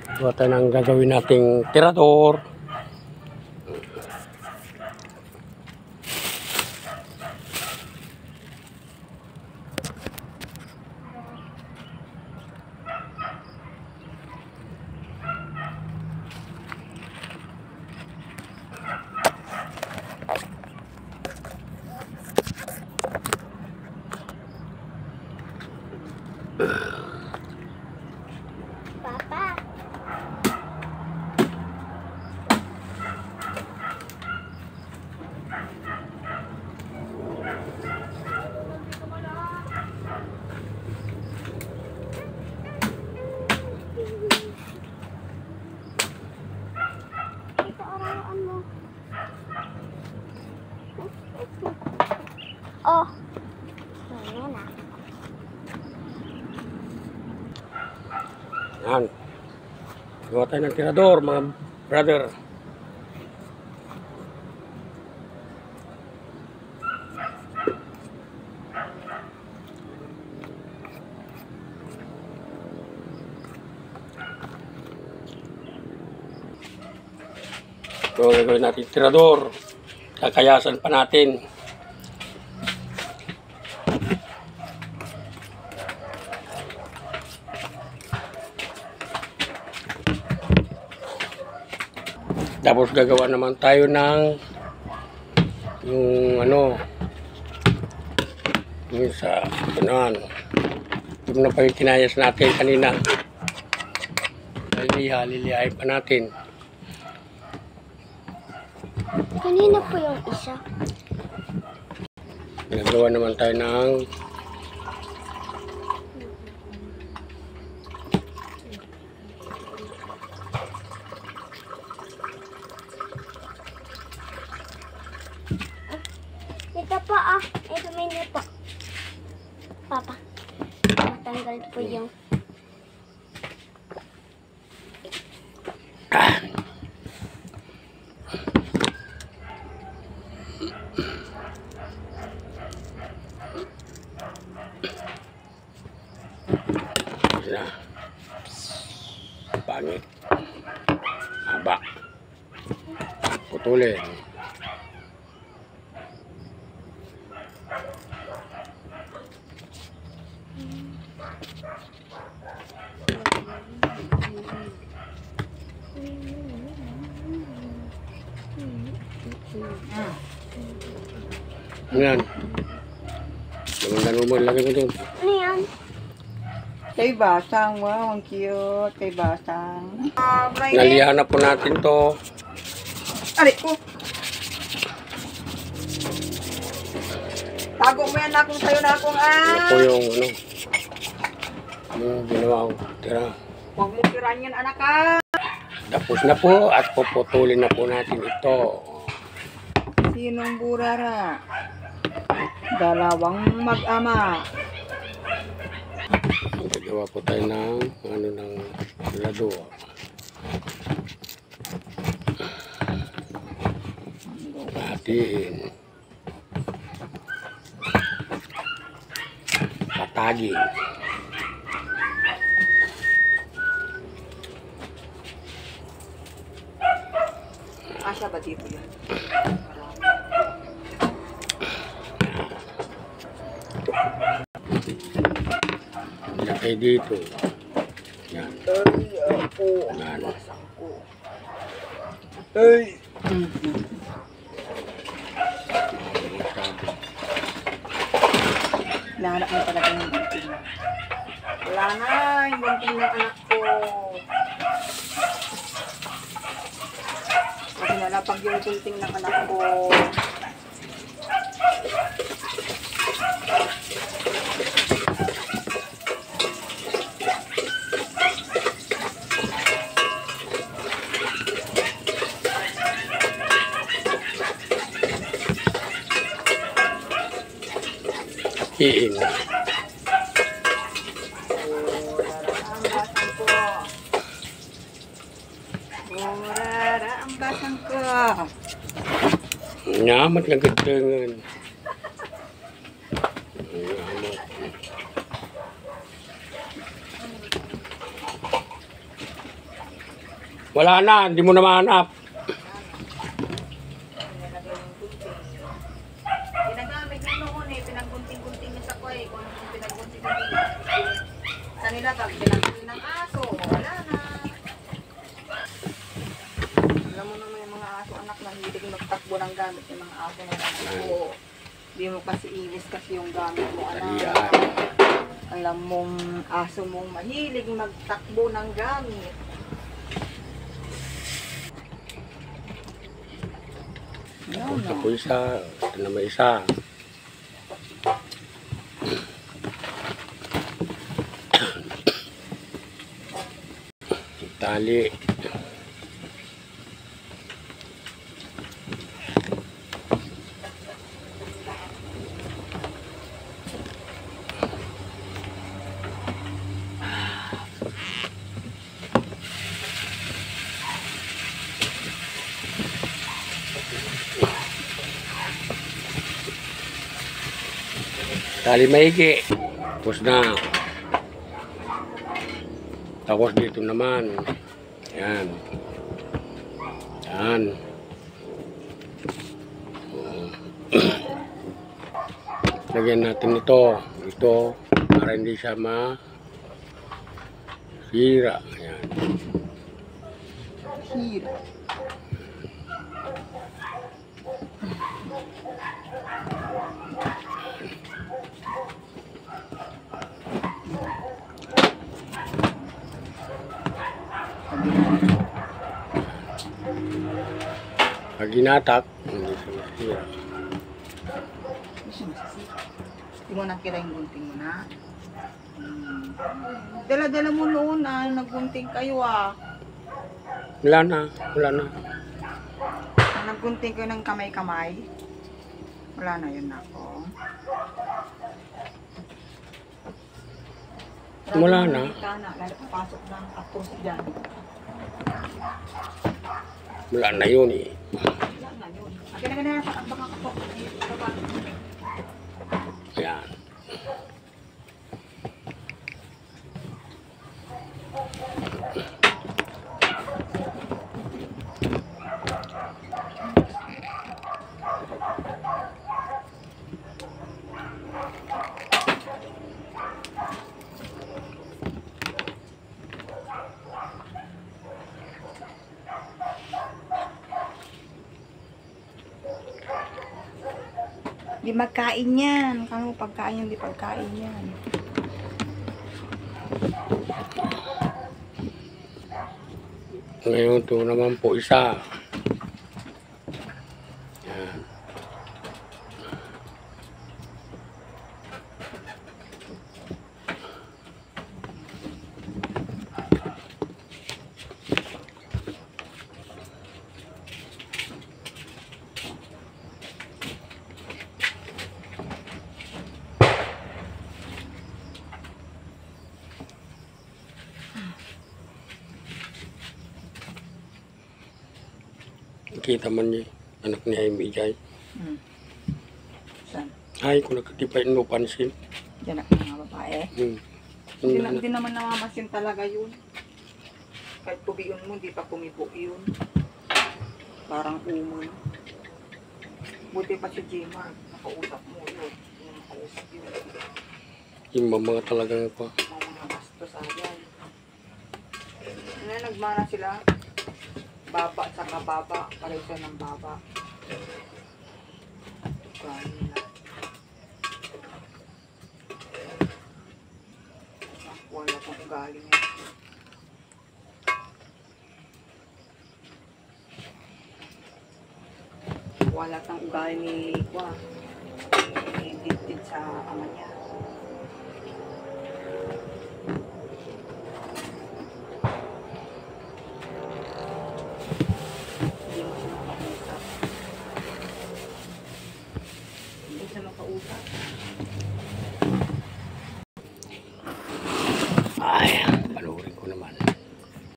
Gawa tayo ng gagawin nating tirador. Papa. Ito arawan mo. Oh. Ayan na. Yan. Gawa tayo ng tirador, mga brother. So, gagawin natin tirador. Kakayasan pa natin. Tapos gagawa naman tayo ng yung ano, yung sa gano'n. Yung na pa yung kinayas natin kanina. Lilihain pa natin. Kanina po yung isa. Gagawa naman tayo ng Ito po ah. Ito menu po. Papa. Matanggal po yung... na pangit. Haba. Putulin. Yan. Ganun mo, lagay mo doon. Ano yan? Kay Basang, wow, ang cute. Kay Basang. Nalihan na po natin to. Aray ko. Tago mo yan na kung sa'yo na akong Ano po yung ano. Yung ginawa ko. Tira. Huwag mo kiran yan, anak ka. Tapos na po at puputulin na po natin ito. Sinong burara? Dalawang mag-ama. Gagawa po tayo ng ano ng lado. Hatiin. Patagin. Asya ba dito yan? Lagay dito. Yan. Ay, ako. Yan. Ay. Lanak mo talaga yung bunting. Wala na, yung bunting ng anak ko. Kasi nalapag yung bunting ng anak ko. Hatiin. Murara ang basang ko. Nyamat ng gadangan. Nyamat. Wala na, hindi mo na mahanap. Nilagay yung gunting. Ginagamit niya noon eh, pinaggunting-gunting niya sa kuway. Kung anong pinaggunting-gunting. Sa nila, pag pinaggunting ng aso, wala na. Alam mo naman yung mga aso, anak, nahilig magtakbo ng gamit yung mga aso na lang. Oo. Hindi mo kasi iwis kasi yung gamit mo, anak. Ayan. Alam mong aso mong mahilig magtakbo ng gamit. No, Tapos no. ako isa. Ito na may isa. Tali. Tali maigi. Tapos na. Tapos dito naman. Yan. Yan. Lagyan natin ito. Ito. Para hindi siya masira. Yan. Hira. Pag ginatak, hindi siya masira. Hindi mo nakira yung gunting mo na. Dala-dala mo noon naggunting kayo Wala na. Wala na. Naggunting kayo ng kamay-kamay. Wala na yun ako. Wala na. Lalo papasok na ang kapos dyan. Wala na yun eh. Wala na yun. Akin na ganyan sa baka kapos. Yan. Di magkain yan. Kano pagkain yan, di pagkain yan. Ngayon ito naman po isa. Yan. Kita man niya, anak ni Amy Jai. Saan? Ay, kung nakatipay mo pansin. Yan ang mga babae. Hindi naman namamasin talaga yun. Kahit pubiyon mo, hindi pa pumipo yun. Parang umon. Buti pa si Jimar. Nakausap mo yun. Nakausap yun. Yung mga talagang pa. Mga bastos ayan. Nagmana sila. Baba sa kababa. Pareho ng baba. Kanina. Wala pang ugali niya. Wala kang ugali ni Kwa. Ni Didid sa ama niya.